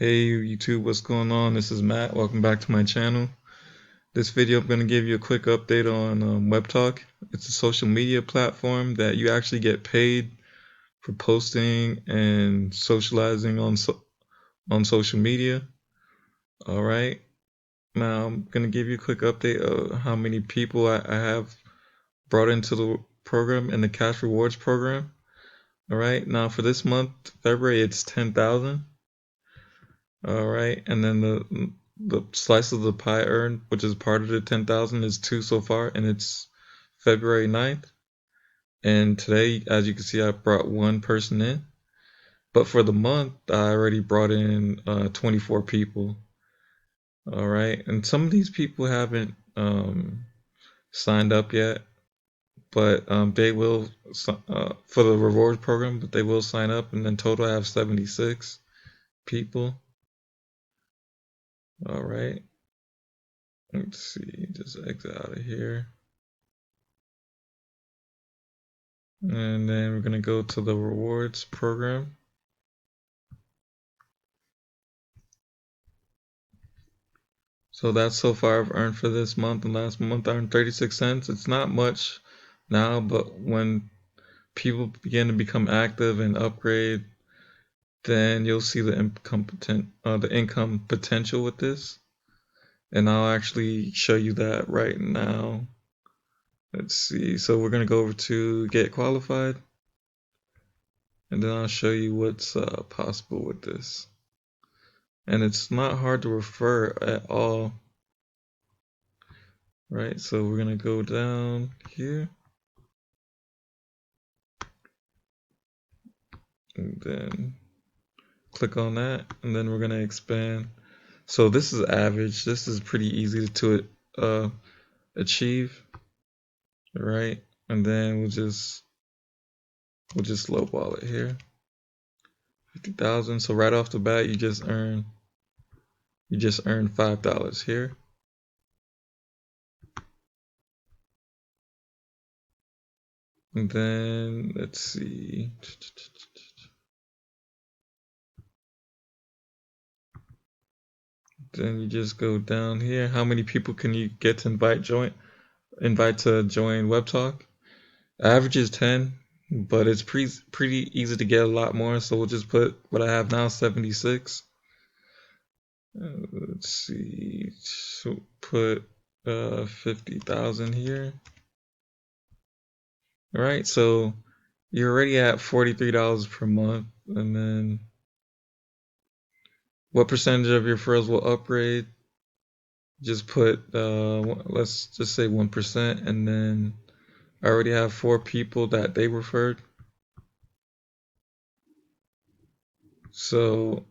Hey YouTube, what's going on? This is Matt. Welcome back to my channel. This video I'm going to give you a quick update on Webtalk. It's a social media platform that you actually get paid for posting and socializing on social media. All right. Now I'm going to give you a quick update of how many people I have brought into the program and the cash rewards program. All right. Now for this month, February, it's 10,000. All right, and then the slice of the pie earned, which is part of the 10,000, is 2 so far, and it's February 9th. And today, as you can see, I brought one person in. But for the month, I already brought in 24 people. All right, and some of these people haven't signed up yet, but they will for the reward program. But they will sign up, and in total, I have 76 people. All right. Let's see, just exit out of here. And then we're going to go to the rewards program. So that's so far I've earned for this month, and last month I earned 36 cents. It's not much now, but when people begin to become active and upgrade, then you'll see the income potential with this. And I'll actually show you that right now. Let's see. So we're going to go over to get qualified, and then I'll show you what's possible with this. And it's not hard to refer at all. Right, so we're gonna go down here and then click on that, and then we're gonna expand. So this is average. This is pretty easy to achieve, right? And then we'll just lowball it here. 50,000. So right off the bat, you just earn $5 here. And then let's see. Then you just go down here. How many people can you get to invite to join Webtalk? Average is 10, but it's pretty easy to get a lot more. So we'll just put what I have now, 76. Let's see. So put 50,000 here. All right, so you're already at $43 per month, and then what percentage of your referrals will upgrade? Just put let's just say 1%, and then I already have 4 people that they referred. So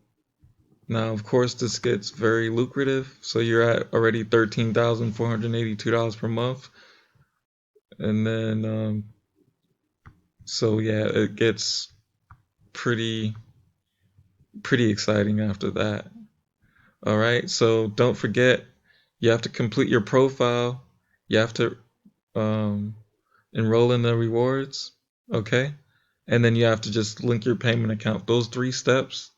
now, of course, this gets very lucrative. So you're at already $13,482 per month, and then so yeah, it gets pretty exciting after that. All right, so don't forget, you have to complete your profile. You have to enroll in the rewards, okay? And then you have to just link your payment account. Those 3 steps,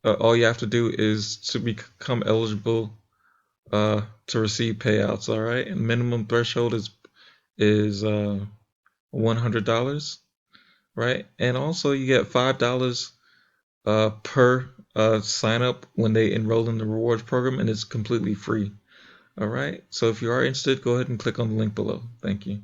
all you have to do is to become eligible to receive payouts. All right, and minimum threshold is $100, right? And also you get $5 per sign up when they enroll in the rewards program, and it's completely free. All right, so if you are interested, go ahead and click on the link below. Thank you.